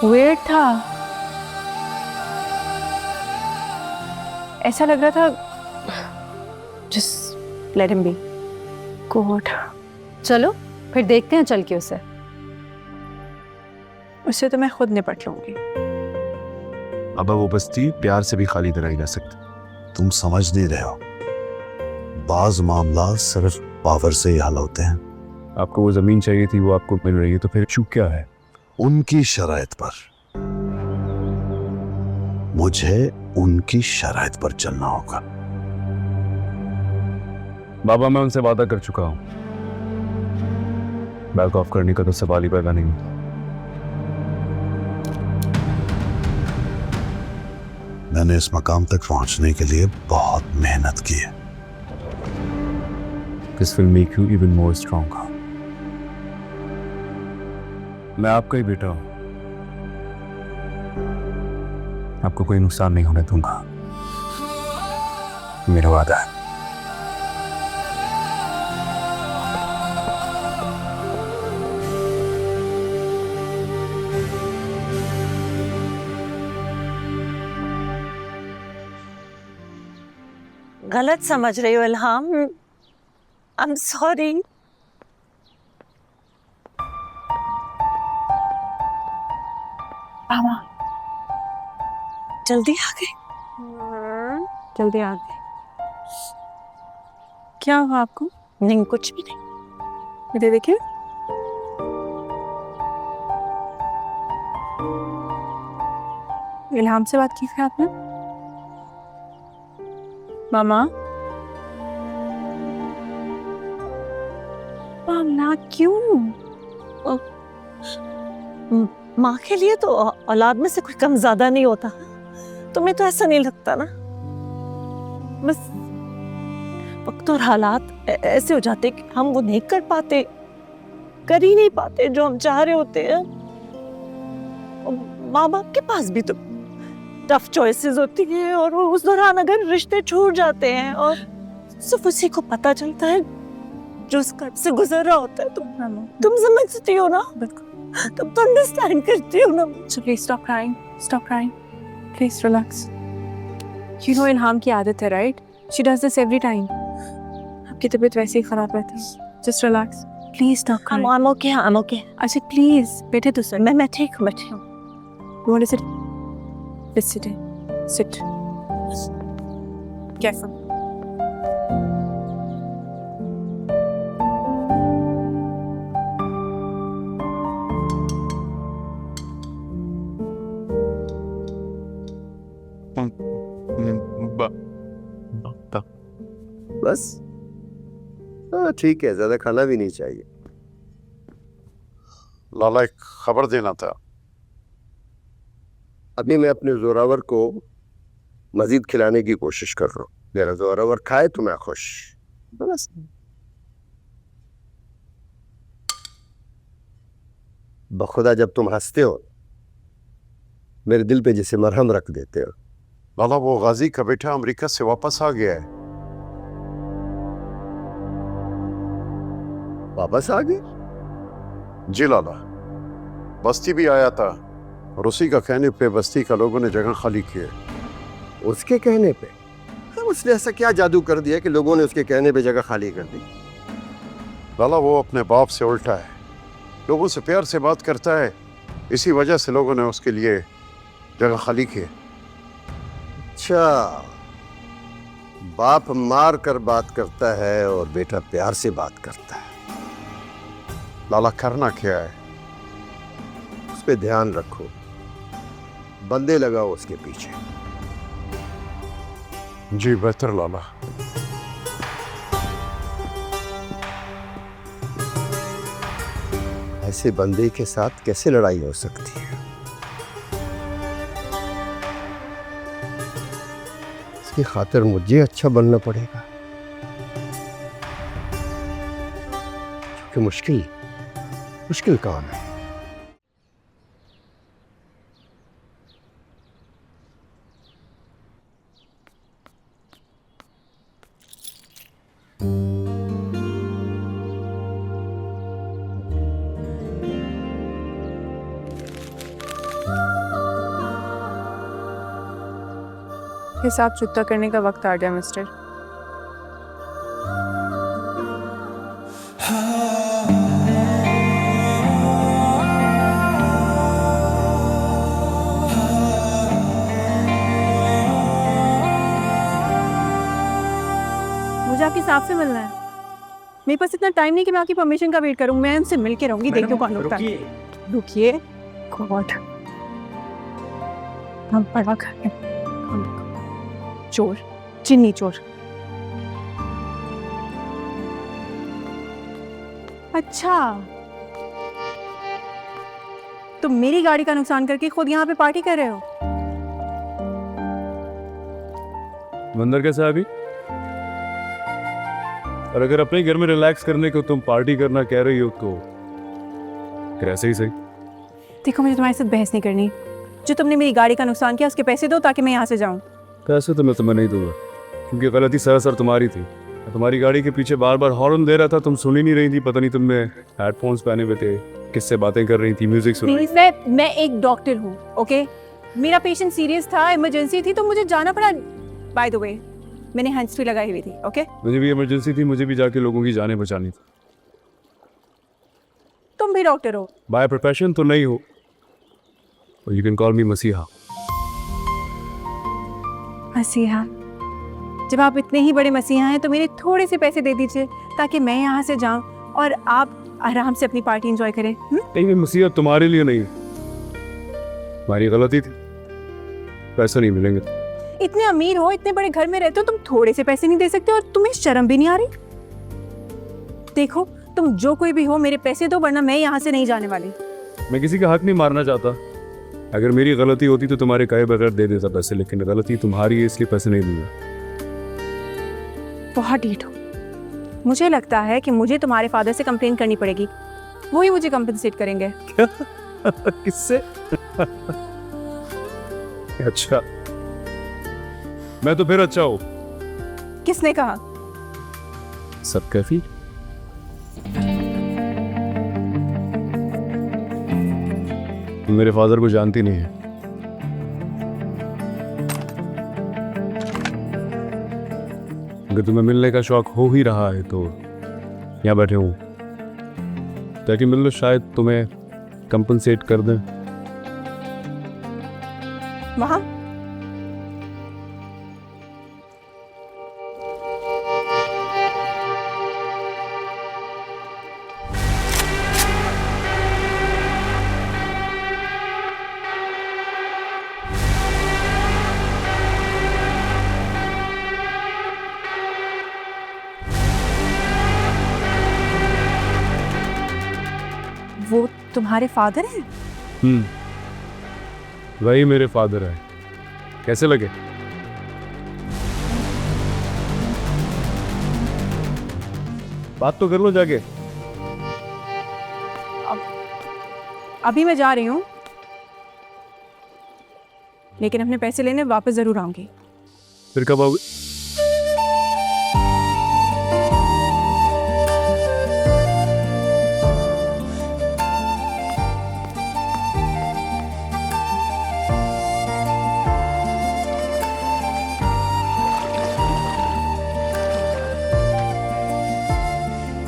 Wait था, ऐसा लग रहा था just let him B. God, चलो फिर देखते हैं चल के उसे। उससे तो मैं खुद निपट लूंगी। अब वो बस्ती प्यार से भी खाली कराई जा सकती। तुम समझ नहीं रहे हो, बाज मामला सिर्फ पावर से ही हल होते हैं। आपको वो जमीन चाहिए थी, वो आपको मिल रही है, तो फिर चूक क्या है? उनकी शराइत पर, मुझे उनकी शराइत पर चलना होगा। बाबा, मैं उनसे वादा कर चुका हूं, बैक ऑफ करने का तो सवाल ही पैदा नहीं होता। मैंने इस मकाम तक पहुंचने के लिए बहुत मेहनत की है। This will make you even more stronger. मैं आपका ही बेटा हूं, आपको कोई नुकसान नहीं होने दूंगा, मेरा वादा है। गलत समझ रही हो इल्हाम, आई एम सॉरी। मामा जल्दी आ गई। जल्दी आ गए। क्या हुआ आपको? नहीं, कुछ भी नहीं। इधर देखिए। इल्हाम से बात की थी आपने? मामा, मामा क्यों? माँ के लिए तो औलाद में से कोई कम ज्यादा नहीं होता। तुम्हें तो ऐसा नहीं लगता ना? बस वक्त और हालात ऐसे हो जाते कि हम वो नहीं कर पाते, कर ही नहीं पाते जो हम चाह रहे होते हैं। माँ बाप के पास भी तो टफ चॉइसेस होती है, और उस दौरान अगर रिश्ते छूट जाते हैं और सिर्फ उसी को पता चलता है जो उस कर्ब से गुजर रहा होता है। तुम समझती हो ना? बिल्कुल। तुम तो अंडरस्टैंड करती हो ना? So please stop crying. Stop crying. Please relax. You know इल्हाम की आदत है, right? She does this every time. आपकी तबीयत वैसे ही खराब रहती है. Just relax. Please stop crying. I'm okay, I'm okay. अच्छा please, बैठे तो सर. मैं ठीक हूँ, मैं ठीक हूँ। You want to sit? Let's sit. Sit. Careful. बस हाँ ठीक है, ज्यादा खाना भी नहीं चाहिए। लाला, एक खबर देना था। अभी मैं अपने जोरावर को मजीद खिलाने की कोशिश कर रहा हूँ। मेरा जोरावर खाए तो मैं खुश। बस बखुदा जब तुम हंसते हो मेरे दिल पे जैसे मरहम रख देते हो। लाला, वो गाजी का बेटा अमेरिका से वापस आ गया है। वापस आ गए? जी लाला, बस्ती भी आया था और उसी का कहने पे बस्ती का लोगों ने जगह खाली की है। उसके कहने पे? उसने ऐसा क्या जादू कर दिया कि लोगों ने उसके कहने पे जगह खाली कर दी? लाला, वो अपने बाप से उल्टा है, लोगों से प्यार से बात करता है, इसी वजह से लोगों ने उसके लिए जगह खाली की है। अच्छा, बाप मार कर बात करता है और बेटा प्यार से बात करता है। लाला, करना क्या है? उस पे ध्यान रखो, बंदे लगाओ उसके पीछे। जी बेहतर लाला। ऐसे बंदे के साथ कैसे लड़ाई हो सकती है? इसकी खातिर मुझे अच्छा बनना पड़ेगा, क्योंकि मुश्किल काम है। हिसाब चुकता करने का वक्त आ गया मिस्टर। मुझे आपके साहब से मिलना है। मेरे पास इतना टाइम नहीं कि मैं आपकी परमिशन का वेट करूं। मैं उनसे मिल के रहूंगी। देखियो कौन होता है। रुकिए। गॉड, हम बड़ा घर है। चोर, चिन्नी चोर। अच्छा, तो मेरी गाड़ी का नुकसान करके खुद यहाँ पे पार्टी कर रहे हो? मंदिर कैसा है अभी? और अगर अपने घर में रिलैक्स करने को तुम पार्टी करना कह रही हो तो फिर ऐसे ही सही। देखो, मुझे तुम्हारे साथ बहस नहीं करनी। जो तुमने मेरी गाड़ी का नुकसान किया उसके पैसे दो ताकि मैं यहाँ से जाऊँ। पैसे तो मैं तुम्हें नहीं दूंगा क्योंकि गलती सरासर तुम्हारी थी। मैं तुम्हारी गाड़ी के पीछे बार बार हॉर्न दे रहा था, तुम सुन ही नहीं रही थी। पता नहीं तुमने हेडफोन्स पहने हुए थे, किससे बातें कर रही थी, म्यूजिक सुन रही थी। मैं एक डॉक्टर हूँ, ओके? मेरा पेशेंट सीरियस था, इमरजेंसी थी, तो मुझे जाना पड़ा। बाय द वे, मैंने हैंड्स फ्री लगाई हुई थी, ओके? मुझे भी इमरजेंसी थी, मुझे भी जाके लोगों की जानें बचानी थी। तुम भी डॉक्टर हो? बाय प्रोफेशन तो नहीं हो, यू कैन कॉल मी मसीहा। मसीहा? जब आप इतने ही बड़े मसीहा हैं तो मेरे थोड़े से पैसे दे दीजिए ताकि मैं यहाँ से जाऊँ और आप आराम से अपनी पार्टी एंजॉय करें। नहीं, मसीहा तुम्हारे लिए नहीं, हमारी गलती थी, पैसे नहीं मिलेंगे। इतने अमीर हो, इतने बड़े घर में रहते हो, तुम थोड़े से पैसे नहीं दे सकते और तुम्हें शर्म भी नहीं आ रही? देखो, तुम जो कोई भी हो, मेरे पैसे दो वरना मैं यहाँ से नहीं जाने वाली। मैं किसी का हक नहीं मारना चाहता। अगर मेरी गलती होती तो तुम्हारे कहे बगैर दे देता पैसे, लेकिन गलती तुम्हारी है इसलिए पैसे नहीं दूंगा। बहुत ढीठ हो। मुझे लगता है कि मुझे तुम्हारे फादर से कंप्लेन करनी पड़ेगी, वो ही मुझे कंपनसेट करेंगे। किससे? अच्छा, मैं तो फिर अच्छा हूँ। किसने कहा? सब कैफी। तुम मेरे फादर को जानती नहीं है। अगर तुम्हें मिलने का शौक हो ही रहा है तो यहाँ बैठे हूँ ताकि मिल लो, शायद तुम्हें कंपनसेट कर दें। वहाँ वो तुम्हारे फादर हैं? वही मेरे फादर है। कैसे लगे? बात तो कर लो जाके। अभी मैं जा रही हूँ, लेकिन अपने पैसे लेने वापस जरूर आऊंगी। फिर कब आओगे?